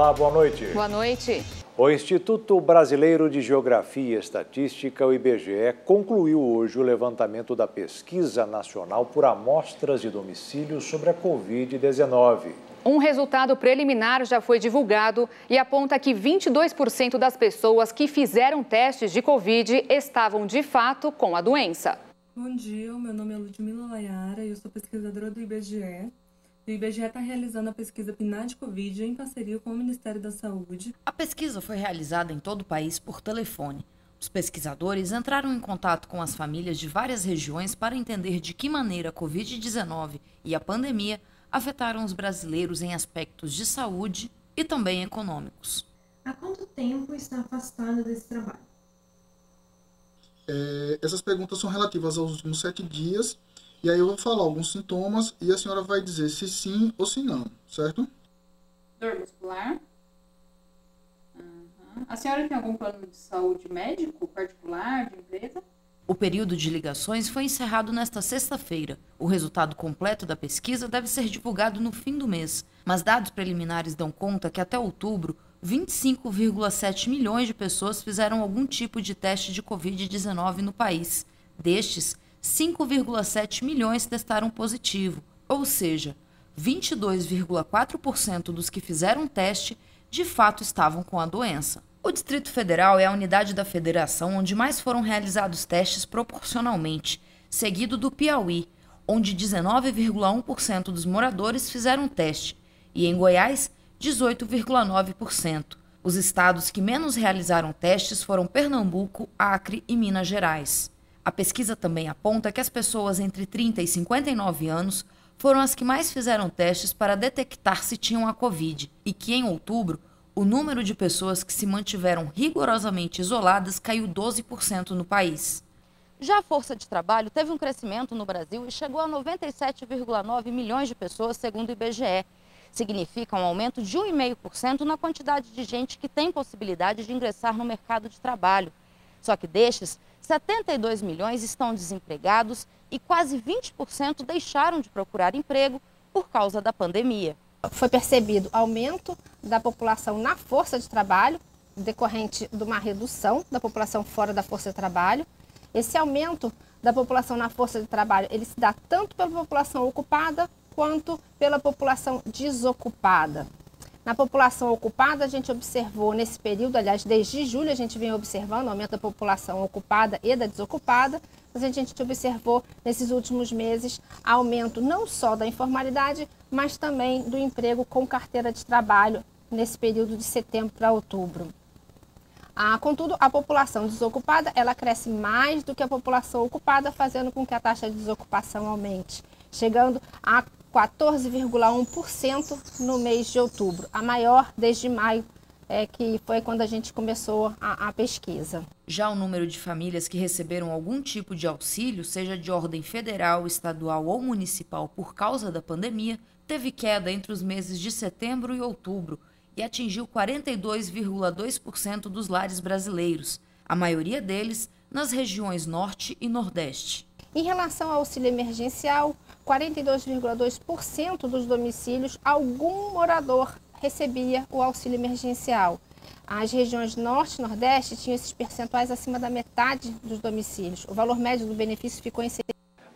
Olá, boa noite. Boa noite. O Instituto Brasileiro de Geografia e Estatística, o IBGE, concluiu hoje o levantamento da pesquisa nacional por amostras de domicílio sobre a Covid-19. Um resultado preliminar já foi divulgado e aponta que 22% das pessoas que fizeram testes de Covid estavam de fato com a doença. Bom dia, meu nome é Ludmila Layara e eu sou pesquisadora do IBGE. O IBGE está realizando a pesquisa PNAD Covid em parceria com o Ministério da Saúde. A pesquisa foi realizada em todo o país por telefone. Os pesquisadores entraram em contato com as famílias de várias regiões para entender de que maneira a Covid-19 e a pandemia afetaram os brasileiros em aspectos de saúde e também econômicos. Há quanto tempo está afastada desse trabalho? Essas perguntas são relativas aos últimos 7 dias, e aí eu vou falar alguns sintomas e a senhora vai dizer se sim ou se não, certo? Dor muscular. A senhora tem algum plano de saúde médico, particular, de empresa? O período de ligações foi encerrado nesta sexta-feira. O resultado completo da pesquisa deve ser divulgado no fim do mês, mas dados preliminares dão conta que até outubro, 25,7 milhões de pessoas fizeram algum tipo de teste de Covid-19 no país. Destes, 5,7 milhões testaram positivo, ou seja, 22,4% dos que fizeram teste de fato estavam com a doença. O Distrito Federal é a unidade da federação onde mais foram realizados testes proporcionalmente, seguido do Piauí, onde 19,1% dos moradores fizeram teste, e em Goiás, 18,9%. Os estados que menos realizaram testes foram Pernambuco, Acre e Minas Gerais. A pesquisa também aponta que as pessoas entre 30 e 59 anos foram as que mais fizeram testes para detectar se tinham a Covid e que, em outubro, o número de pessoas que se mantiveram rigorosamente isoladas caiu 12% no país. Já a força de trabalho teve um crescimento no Brasil e chegou a 97,9 milhões de pessoas, segundo o IBGE. Significa um aumento de 1,5% na quantidade de gente que tem possibilidade de ingressar no mercado de trabalho. Só que destes, 72 milhões estão desempregados e quase 20% deixaram de procurar emprego por causa da pandemia. Foi percebido aumento da população na força de trabalho, decorrente de uma redução da população fora da força de trabalho. Esse aumento da população na força de trabalho, ele se dá tanto pela população ocupada quanto pela população desocupada. Na população ocupada, a gente observou nesse período, aliás, desde julho a gente vem observando o aumento da população ocupada e da desocupada, mas a gente observou nesses últimos meses aumento não só da informalidade, mas também do emprego com carteira de trabalho nesse período de setembro para outubro. Contudo, a população desocupada ela cresce mais do que a população ocupada, fazendo com que a taxa de desocupação aumente, chegando a 14,1% no mês de outubro, a maior desde maio, que foi quando a gente começou a pesquisa. Já o número de famílias que receberam algum tipo de auxílio, seja de ordem federal, estadual ou municipal por causa da pandemia, teve queda entre os meses de setembro e outubro e atingiu 42,2% dos lares brasileiros, a maioria deles nas regiões Norte e Nordeste. Em relação ao auxílio emergencial, 42,2% dos domicílios, algum morador recebia o auxílio emergencial. As regiões Norte e Nordeste tinham esses percentuais acima da metade dos domicílios. O valor médio do benefício ficou em...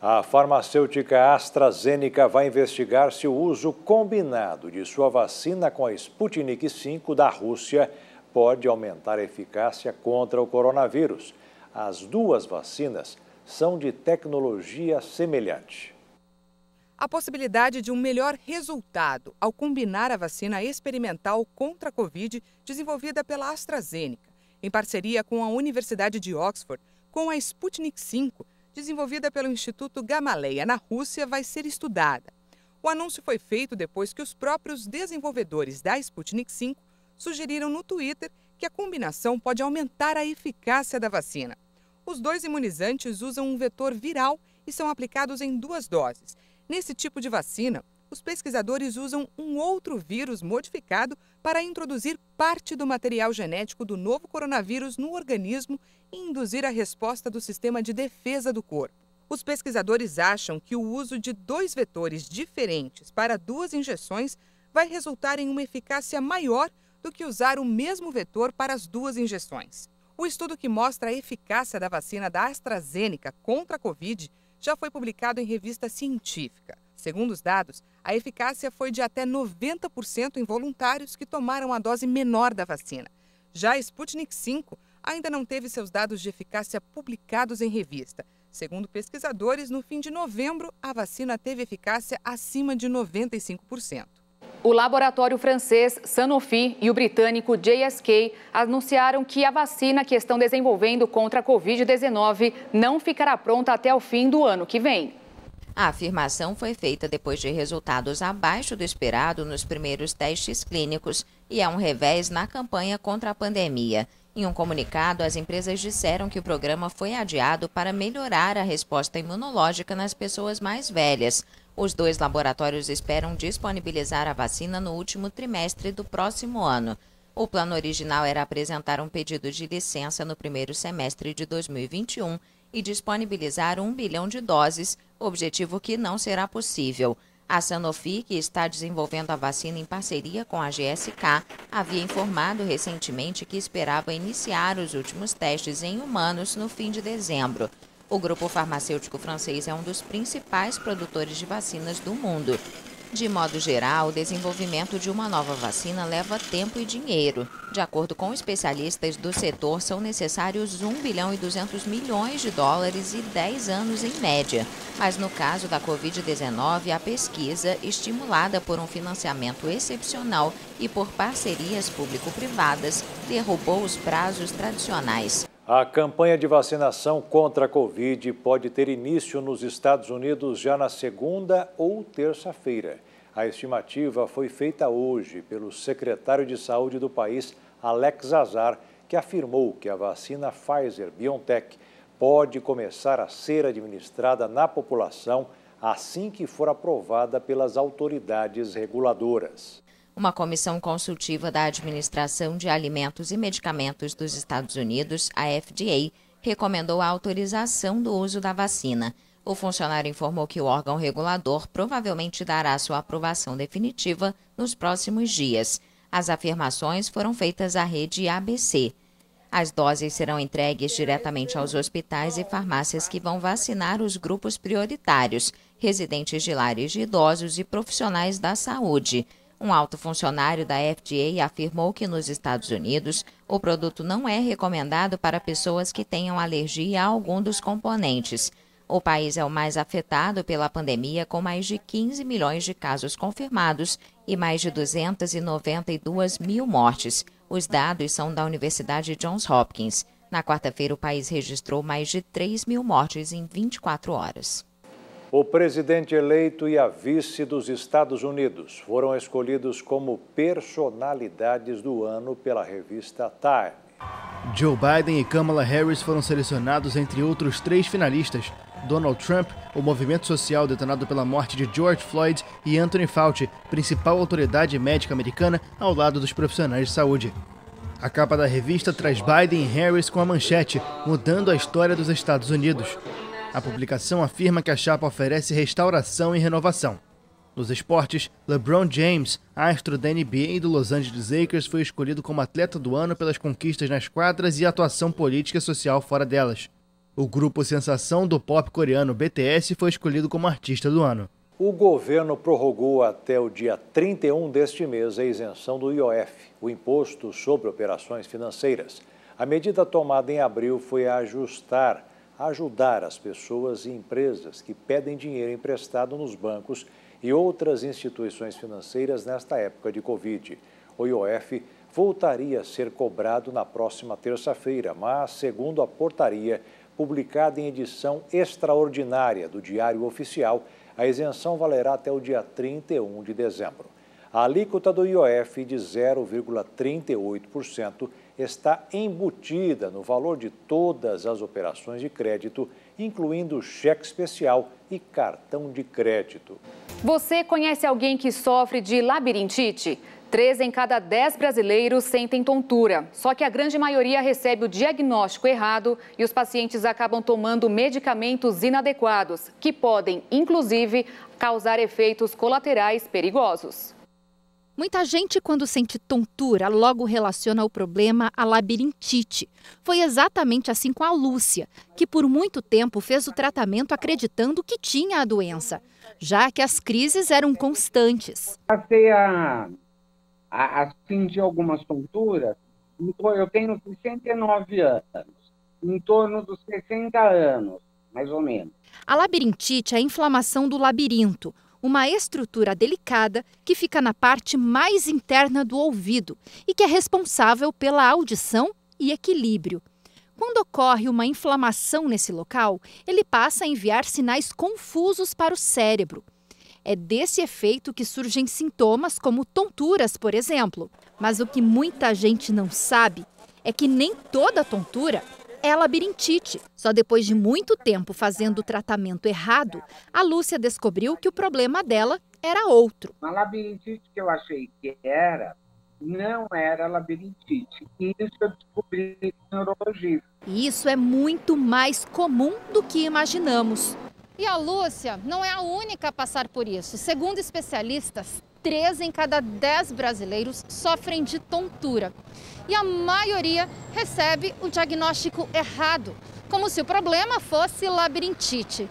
A farmacêutica AstraZeneca vai investigar se o uso combinado de sua vacina com a Sputnik V da Rússia pode aumentar a eficácia contra o coronavírus. As duas vacinas são de tecnologia semelhante. A possibilidade de um melhor resultado ao combinar a vacina experimental contra a Covid desenvolvida pela AstraZeneca, em parceria com a Universidade de Oxford, com a Sputnik V, desenvolvida pelo Instituto Gamaleya na Rússia, vai ser estudada. O anúncio foi feito depois que os próprios desenvolvedores da Sputnik V sugeriram no Twitter que a combinação pode aumentar a eficácia da vacina. Os dois imunizantes usam um vetor viral e são aplicados em 2 doses. Nesse tipo de vacina, os pesquisadores usam um outro vírus modificado para introduzir parte do material genético do novo coronavírus no organismo e induzir a resposta do sistema de defesa do corpo. Os pesquisadores acham que o uso de 2 vetores diferentes para 2 injeções vai resultar em uma eficácia maior do que usar o mesmo vetor para as 2 injeções. O estudo que mostra a eficácia da vacina da AstraZeneca contra a Covid já foi publicado em revista científica. Segundo os dados, a eficácia foi de até 90% em voluntários que tomaram a dose menor da vacina. Já a Sputnik V ainda não teve seus dados de eficácia publicados em revista. Segundo pesquisadores, no fim de novembro, a vacina teve eficácia acima de 95%. O laboratório francês Sanofi e o britânico GSK anunciaram que a vacina que estão desenvolvendo contra a Covid-19 não ficará pronta até o fim do ano que vem. A afirmação foi feita depois de resultados abaixo do esperado nos primeiros testes clínicos e é um revés na campanha contra a pandemia. Em um comunicado, as empresas disseram que o programa foi adiado para melhorar a resposta imunológica nas pessoas mais velhas. Os 2 laboratórios esperam disponibilizar a vacina no último trimestre do próximo ano. O plano original era apresentar um pedido de licença no primeiro semestre de 2021 e disponibilizar 1 bilhão de doses, objetivo que não será possível. A Sanofi, que está desenvolvendo a vacina em parceria com a GSK, havia informado recentemente que esperava iniciar os últimos testes em humanos no fim de dezembro. O grupo farmacêutico francês é um dos principais produtores de vacinas do mundo. De modo geral, o desenvolvimento de uma nova vacina leva tempo e dinheiro. De acordo com especialistas do setor, são necessários 1 bilhão e 200 milhões de dólares e 10 anos em média. Mas no caso da Covid-19, a pesquisa, estimulada por um financiamento excepcional e por parcerias público-privadas, derrubou os prazos tradicionais. A campanha de vacinação contra a Covid pode ter início nos Estados Unidos já na segunda ou terça-feira. A estimativa foi feita hoje pelo secretário de Saúde do país, Alex Azar, que afirmou que a vacina Pfizer-BioNTech pode começar a ser administrada na população assim que for aprovada pelas autoridades reguladoras. Uma comissão consultiva da Administração de Alimentos e Medicamentos dos Estados Unidos, a FDA, recomendou a autorização do uso da vacina. O funcionário informou que o órgão regulador provavelmente dará sua aprovação definitiva nos próximos dias. As afirmações foram feitas à rede ABC. As doses serão entregues diretamente aos hospitais e farmácias que vão vacinar os grupos prioritários, residentes de lares de idosos e profissionais da saúde. Um alto funcionário da FDA afirmou que nos Estados Unidos o produto não é recomendado para pessoas que tenham alergia a algum dos componentes. O país é o mais afetado pela pandemia, com mais de 15 milhões de casos confirmados e mais de 292 mil mortes. Os dados são da Universidade Johns Hopkins. Na quarta-feira, o país registrou mais de 3 mil mortes em 24 horas. O presidente eleito e a vice dos Estados Unidos foram escolhidos como personalidades do ano pela revista Time. Joe Biden e Kamala Harris foram selecionados entre outros 3 finalistas: Donald Trump, o movimento social detonado pela morte de George Floyd, e Anthony Fauci, principal autoridade médica americana, ao lado dos profissionais de saúde. A capa da revista traz Biden e Harris com a manchete "Mudando a história dos Estados Unidos". A publicação afirma que a chapa oferece restauração e renovação. Nos esportes, LeBron James, astro da NBA e do Los Angeles Lakers, foi escolhido como atleta do ano pelas conquistas nas quadras e atuação política e social fora delas. O grupo sensação do pop coreano BTS foi escolhido como artista do ano. O governo prorrogou até o dia 31 deste mês a isenção do IOF, o Imposto sobre Operações Financeiras. A medida tomada em abril foi ajudar as pessoas e empresas que pedem dinheiro emprestado nos bancos e outras instituições financeiras nesta época de Covid. O IOF voltaria a ser cobrado na próxima terça-feira, mas, segundo a portaria publicada em edição extraordinária do Diário Oficial, a isenção valerá até o dia 31 de dezembro. A alíquota do IOF de 0,38% está embutida no valor de todas as operações de crédito, incluindo cheque especial e cartão de crédito. Você conhece alguém que sofre de labirintite? 3 em cada 10 brasileiros sentem tontura, só que a grande maioria recebe o diagnóstico errado e os pacientes acabam tomando medicamentos inadequados, que podem, inclusive, causar efeitos colaterais perigosos. Muita gente, quando sente tontura, logo relaciona o problema à labirintite. Foi exatamente assim com a Lúcia, que por muito tempo fez o tratamento acreditando que tinha a doença, já que as crises eram constantes. Passei a sentir algumas tonturas. Eu tenho 69 anos, em torno dos 60 anos, mais ou menos. A labirintite é a inflamação do labirinto, uma estrutura delicada que fica na parte mais interna do ouvido e que é responsável pela audição e equilíbrio. Quando ocorre uma inflamação nesse local, ele passa a enviar sinais confusos para o cérebro. É desse efeito que surgem sintomas como tonturas, por exemplo. Mas o que muita gente não sabe é que nem toda tontura é labirintite. Só depois de muito tempo fazendo o tratamento errado, a Lúcia descobriu que o problema dela era outro. A labirintite que eu achei que não era labirintite. Isso eu descobri com neurologista. E isso é muito mais comum do que imaginamos. E a Lúcia não é a única a passar por isso. Segundo especialistas, 3 em cada 10 brasileiros sofrem de tontura. E a maioria recebe o diagnóstico errado, como se o problema fosse labirintite.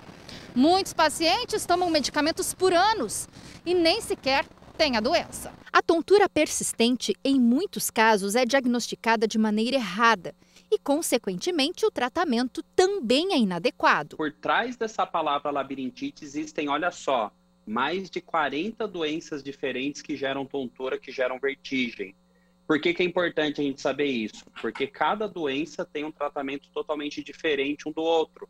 Muitos pacientes tomam medicamentos por anos e nem sequer têm a doença. A tontura persistente, em muitos casos, é diagnosticada de maneira errada e, consequentemente, o tratamento também é inadequado. Por trás dessa palavra labirintite existem, olha só, mais de 40 doenças diferentes que geram tontura, que geram vertigem. Por que é importante a gente saber isso? Porque cada doença tem um tratamento totalmente diferente um do outro.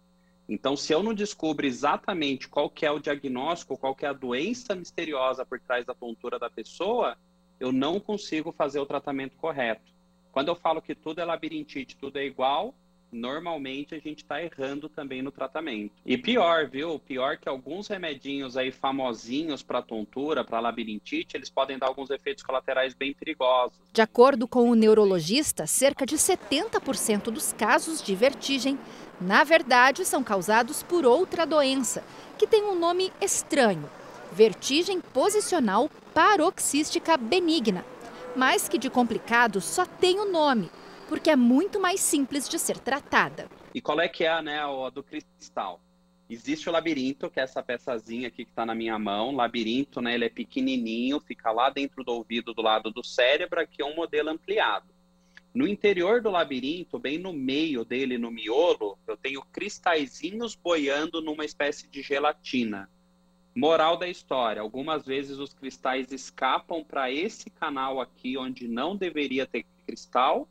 Então, se eu não descubro exatamente qual que é o diagnóstico, qual que é a doença misteriosa por trás da tontura da pessoa, eu não consigo fazer o tratamento correto. Quando eu falo que tudo é labirintite, tudo é igual, normalmente a gente está errando também no tratamento. E pior, viu? Pior que alguns remedinhos aí famosinhos para tontura, para labirintite, eles podem dar alguns efeitos colaterais bem perigosos. De acordo com o neurologista, cerca de 70% dos casos de vertigem, na verdade, são causados por outra doença, que tem um nome estranho: vertigem posicional paroxística benigna, mas que de complicado só tem o nome, porque é muito mais simples de ser tratada. E qual é que é, né, a do cristal? Existe o labirinto, que é essa peçazinha aqui que está na minha mão. O labirinto, né, ele é pequenininho, fica lá dentro do ouvido, do lado do cérebro, aqui é um modelo ampliado. No interior do labirinto, bem no meio dele, no miolo, eu tenho cristalzinhos boiando numa espécie de gelatina. Moral da história, algumas vezes os cristais escapam para esse canal aqui, onde não deveria ter cristal,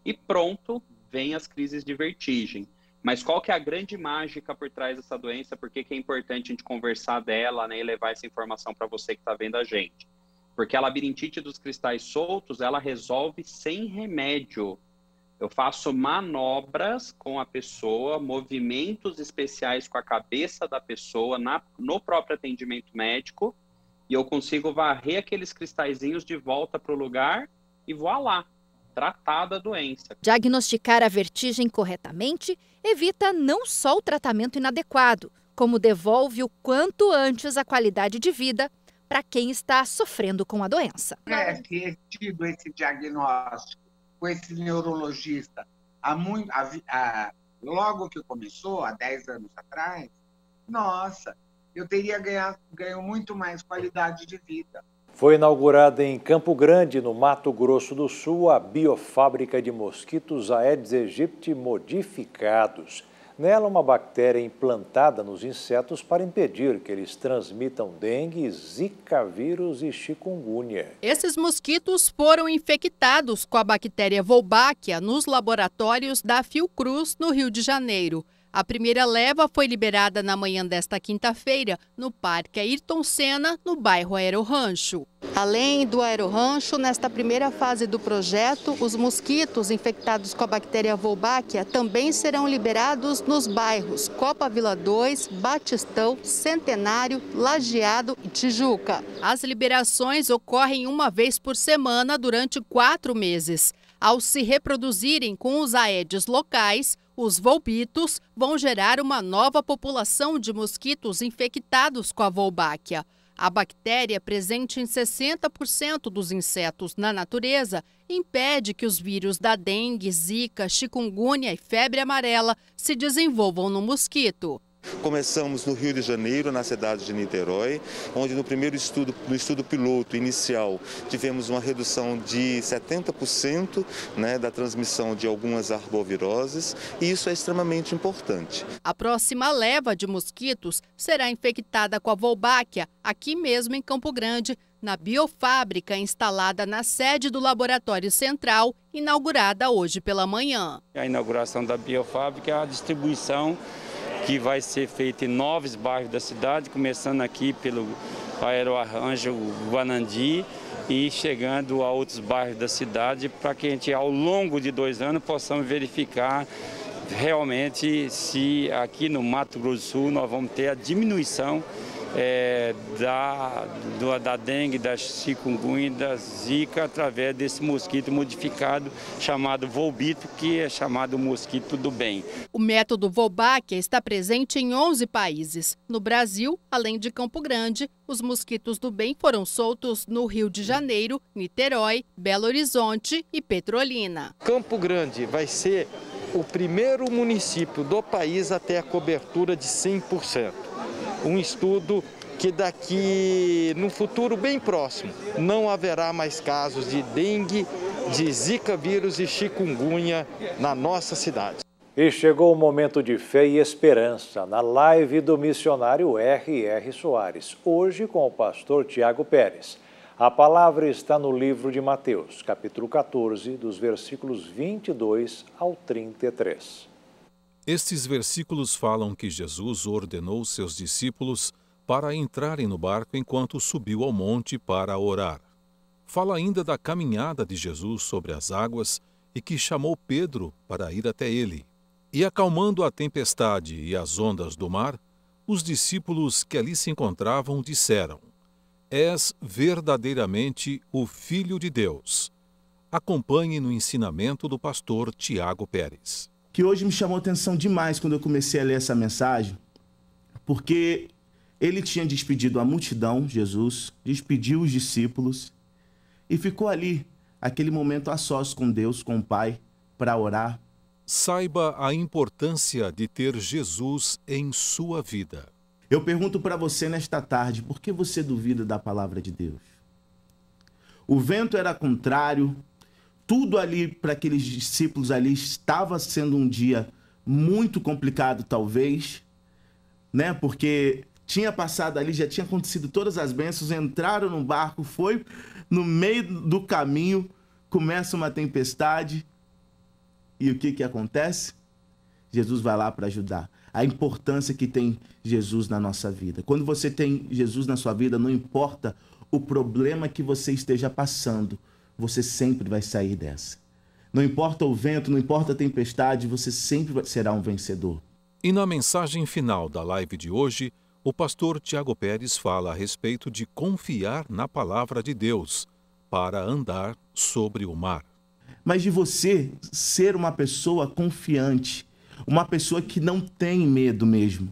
e pronto, vem as crises de vertigem. Mas qual que é a grande mágica por trás dessa doença? Por que é importante a gente conversar dela, né, e levar essa informação para você que está vendo a gente? Porque a labirintite dos cristais soltos, ela resolve sem remédio. Eu faço manobras com a pessoa, movimentos especiais com a cabeça da pessoa no próprio atendimento médico, e eu consigo varrer aqueles cristalzinhos de volta para o lugar e voilá, tratada a doença. Diagnosticar a vertigem corretamente evita não só o tratamento inadequado, como devolve o quanto antes a qualidade de vida para quem está sofrendo com a doença. Ter tido esse diagnóstico com esse neurologista logo que começou, há 10 anos atrás, nossa, eu teria ganho muito mais qualidade de vida. Foi inaugurada em Campo Grande, no Mato Grosso do Sul, a biofábrica de mosquitos Aedes aegypti modificados. Nela, uma bactéria implantada nos insetos para impedir que eles transmitam dengue, zika vírus e chikungunya. Esses mosquitos foram infectados com a bactéria Wolbachia nos laboratórios da Fiocruz, no Rio de Janeiro. A primeira leva foi liberada na manhã desta quinta-feira no Parque Ayrton Senna, no bairro Aerorancho. Além do Aerorancho, nesta primeira fase do projeto, os mosquitos infectados com a bactéria Wolbachia também serão liberados nos bairros Copa Vila 2, Batistão, Centenário, Lajeado e Tijuca. As liberações ocorrem uma vez por semana durante 4 meses. Ao se reproduzirem com os aedes locais, os volbitos vão gerar uma nova população de mosquitos infectados com a Wolbachia. A bactéria, presente em 60% dos insetos na natureza, impede que os vírus da dengue, zika, chikungunya e febre amarela se desenvolvam no mosquito. Começamos no Rio de Janeiro, na cidade de Niterói, onde no primeiro estudo, no estudo piloto inicial, tivemos uma redução de 70% da transmissão de algumas arboviroses, e isso é extremamente importante. A próxima leva de mosquitos será infectada com a Wolbachia, aqui mesmo em Campo Grande, na biofábrica instalada na sede do Laboratório Central, inaugurada hoje pela manhã. A inauguração da biofábrica é a distribuição que vai ser feita em 9 bairros da cidade, começando aqui pelo Aeroarranjo Guanandi e chegando a outros bairros da cidade, para que a gente, ao longo de 2 anos, possamos verificar realmente se aqui no Mato Grosso do Sul nós vamos ter a diminuição da dengue, da chikungunya, da zika, através desse mosquito modificado chamado Volbito, que é chamado mosquito do bem. O método Wolbachia está presente em 11 países. No Brasil, além de Campo Grande, os mosquitos do bem foram soltos no Rio de Janeiro, Niterói, Belo Horizonte e Petrolina. Campo Grande vai ser o primeiro município do país a ter a cobertura de 100%. Um estudo que daqui, no futuro bem próximo, não haverá mais casos de dengue, de zika vírus e chikungunya na nossa cidade. E chegou o momento de fé e esperança na live do missionário R.R. Soares, hoje com o pastor Tiago Pérez. A palavra está no livro de Mateus, capítulo 14, dos versículos 22 ao 33. Estes versículos falam que Jesus ordenou seus discípulos para entrarem no barco enquanto subiu ao monte para orar. Fala ainda da caminhada de Jesus sobre as águas e que chamou Pedro para ir até ele. E acalmando a tempestade e as ondas do mar, os discípulos que ali se encontravam disseram: És verdadeiramente o Filho de Deus. Acompanhe no ensinamento do pastor Tiago Pérez. Que hoje me chamou a atenção demais quando eu comecei a ler essa mensagem, porque ele tinha despedido a multidão, Jesus, despediu os discípulos e ficou ali, aquele momento a sós com Deus, com o Pai, para orar. Saiba a importância de ter Jesus em sua vida. Eu pergunto para você nesta tarde, por que você duvida da palavra de Deus? O vento era contrário, tudo ali para aqueles discípulos ali estava sendo um dia muito complicado, talvez, né? Porque tinha passado ali, já tinha acontecido todas as bênçãos, entraram no barco, foi no meio do caminho, começa uma tempestade e o que acontece? Jesus vai lá para ajudar. A importância que tem Jesus na nossa vida. Quando você tem Jesus na sua vida, não importa o problema que você esteja passando, você sempre vai sair dessa. Não importa o vento, não importa a tempestade, você sempre será um vencedor. E na mensagem final da live de hoje, o pastor Tiago Pérez fala a respeito de confiar na palavra de Deus para andar sobre o mar. Mas de você ser uma pessoa confiante, uma pessoa que não tem medo mesmo.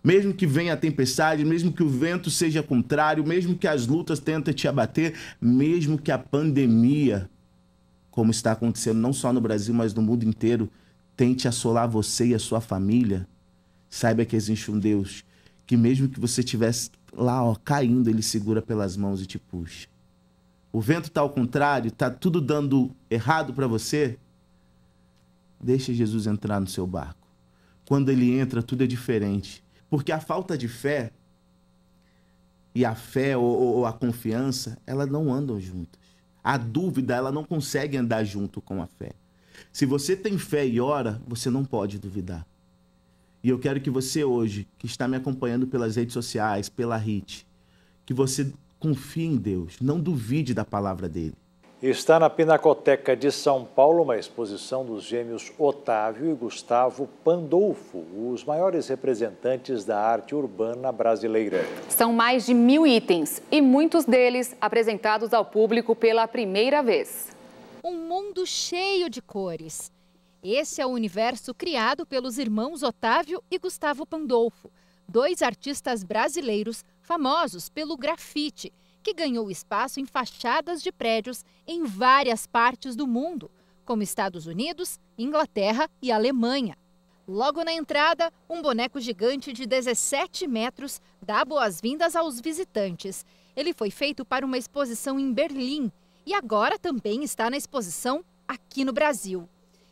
Mesmo que venha a tempestade, mesmo que o vento seja contrário, mesmo que as lutas tentem te abater, mesmo que a pandemia, como está acontecendo não só no Brasil, mas no mundo inteiro, tente assolar você e a sua família, saiba que existe um Deus que mesmo que você estivesse lá caindo, Ele segura pelas mãos e te puxa. O vento está ao contrário, está tudo dando errado para você, deixa Jesus entrar no seu barco. Quando Ele entra, tudo é diferente. Porque a falta de fé e a fé ou a confiança, elas não andam juntas. A dúvida, ela não consegue andar junto com a fé. Se você tem fé e ora, você não pode duvidar. E eu quero que você hoje, que está me acompanhando pelas redes sociais, pela RIT, que você confie em Deus, não duvide da palavra dele. Está na Pinacoteca de São Paulo uma exposição dos gêmeos Otávio e Gustavo Pandolfo, os maiores representantes da arte urbana brasileira. São mais de 1000 itens e muitos deles apresentados ao público pela primeira vez. Um mundo cheio de cores. Esse é o universo criado pelos irmãos Otávio e Gustavo Pandolfo, 2 artistas brasileiros famosos pelo grafite, que ganhou espaço em fachadas de prédios em várias partes do mundo, como Estados Unidos, Inglaterra e Alemanha. Logo na entrada, um boneco gigante de 17 metros dá boas-vindas aos visitantes. Ele foi feito para uma exposição em Berlim e agora também está na exposição aqui no Brasil.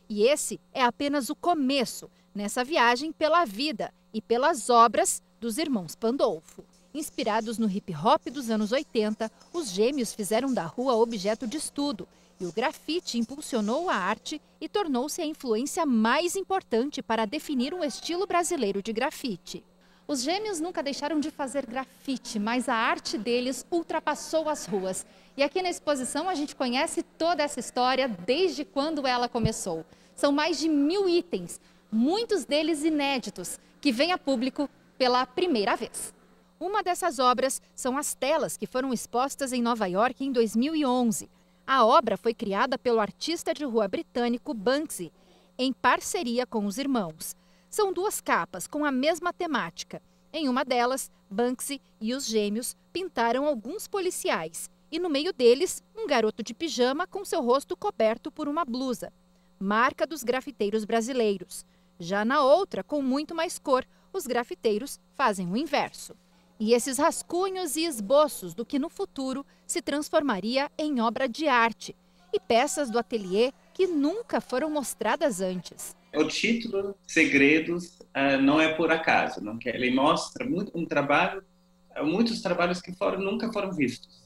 E esse é apenas o começo nessa viagem pela vida e pelas obras dos irmãos Pandolfo. Inspirados no hip-hop dos anos 80, os gêmeos fizeram da rua objeto de estudo e o grafite impulsionou a arte e tornou-se a influência mais importante para definir um estilo brasileiro de grafite. Os gêmeos nunca deixaram de fazer grafite, mas a arte deles ultrapassou as ruas. E aqui na exposição a gente conhece toda essa história desde quando ela começou. São mais de 1000 itens, muitos deles inéditos, que vêm a público pela primeira vez. Uma dessas obras são as telas que foram expostas em Nova York em 2011. A obra foi criada pelo artista de rua britânico Banksy, em parceria com os irmãos. São 2 capas com a mesma temática. Em uma delas, Banksy e os gêmeos pintaram alguns policiais e no meio deles, um garoto de pijama com seu rosto coberto por uma blusa, marca dos grafiteiros brasileiros. Já na outra, com muito mais cor, os grafiteiros fazem o inverso. E esses rascunhos e esboços do que no futuro se transformaria em obra de arte e peças do ateliê que nunca foram mostradas antes. O título Segredos não é por acaso, não? Que ele mostra muitos trabalhos que nunca foram vistos.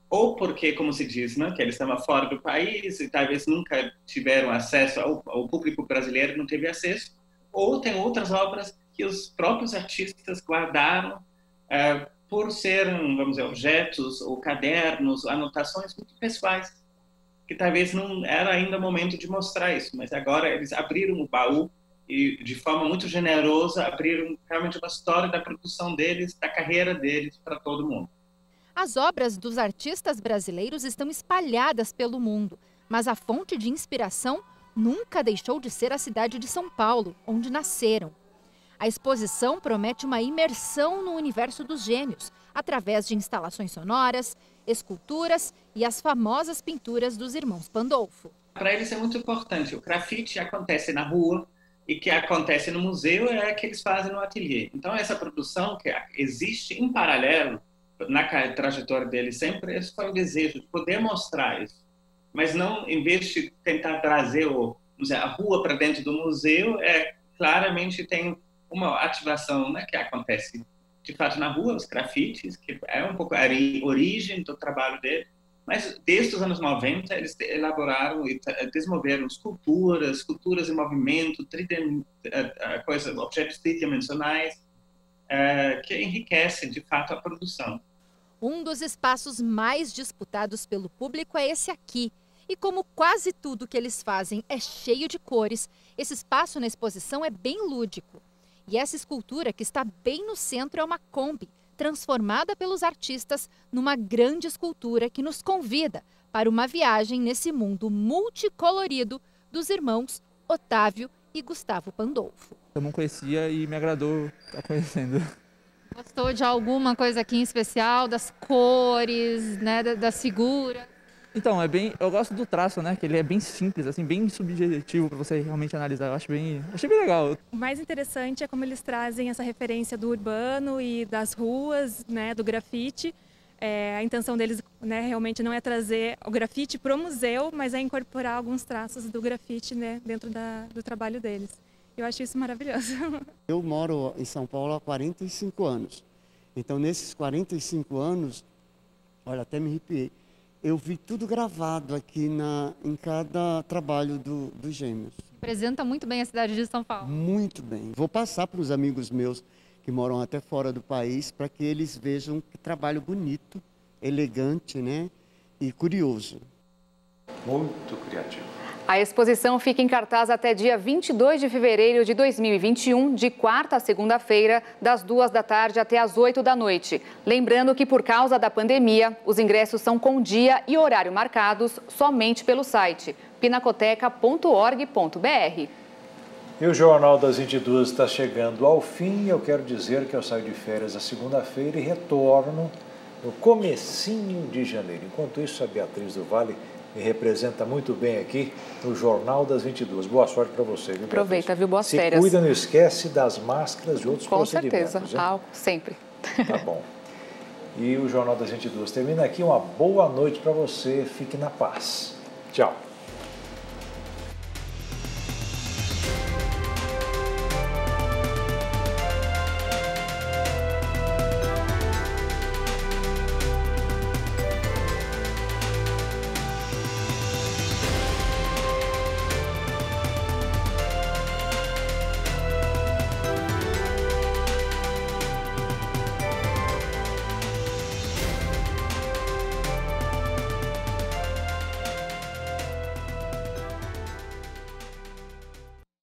Ou porque, como se diz, né, que eles estavam fora do país e talvez nunca tiveram acesso, ao público brasileiro não teve acesso, ou tem outras obras que os próprios artistas guardaram por serem, vamos dizer, objetos ou cadernos, anotações muito pessoais, que talvez não era ainda o momento de mostrar isso, mas agora eles abriram o baú e, de forma muito generosa, abriram realmente uma história da produção deles, da carreira deles para todo mundo. As obras dos artistas brasileiros estão espalhadas pelo mundo, mas a fonte de inspiração nunca deixou de ser a cidade de São Paulo, onde nasceram. A exposição promete uma imersão no universo dos gêmeos, através de instalações sonoras, esculturas e as famosas pinturas dos irmãos Pandolfo. Para eles é muito importante. O grafite acontece na rua e que acontece no museu é que eles fazem no ateliê. Então, essa produção que existe em paralelo na trajetória deles sempre, esse foi o desejo de poder mostrar isso. Mas não, em vez de tentar trazer a rua para dentro do museu, claramente tem uma ativação, né, que acontece de fato na rua, os grafites, que é um pouco a origem do trabalho dele, mas desde os anos 90 eles elaboraram e desenvolveram esculturas em movimento, objetos tridimensionais, que enriquecem de fato a produção. Um dos espaços mais disputados pelo público é esse aqui. E como quase tudo que eles fazem é cheio de cores, esse espaço na exposição é bem lúdico. E essa escultura que está bem no centro é uma Kombi, transformada pelos artistas numa grande escultura que nos convida para uma viagem nesse mundo multicolorido dos irmãos Otávio e Gustavo Pandolfo. Eu não conhecia e me agradou estar conhecendo. Gostou de alguma coisa aqui em especial, das cores, né, das figuras? Então, eu gosto do traço, né, que ele é bem simples, assim, bem subjetivo para você realmente analisar. Eu achei bem legal. O mais interessante é como eles trazem essa referência do urbano e das ruas, né, do grafite. A intenção deles, né, realmente não é trazer o grafite para o museu, mas é incorporar alguns traços do grafite, né, dentro do trabalho deles. Eu acho isso maravilhoso. Eu moro em São Paulo há 45 anos. Então, nesses 45 anos, olha, até me arrepiei. Eu vi tudo gravado aqui em cada trabalho dos gêmeos. Apresenta muito bem a cidade de São Paulo. Muito bem. Vou passar para os amigos meus que moram até fora do país para que eles vejam que trabalho bonito, elegante, né? E curioso. Muito criativo. A exposição fica em cartaz até dia 22 de fevereiro de 2021, de quarta a segunda-feira, das 2 da tarde até as 8 da noite. Lembrando que, por causa da pandemia, os ingressos são com dia e horário marcados somente pelo site pinacoteca.org.br. E o Jornal das 22 está chegando ao fim. Eu quero dizer que eu saio de férias na segunda-feira e retorno no comecinho de janeiro. Enquanto isso, a Beatriz do Vale me representa muito bem aqui no Jornal das 22. Boa sorte para você, viu, Aproveita, viu? Boas Se férias. cuida, não esquece das máscaras e outros procedimentos. Com certeza, álcool, sempre. Tá bom. E o Jornal das 22 termina aqui. Uma boa noite para você. Fique na paz. Tchau.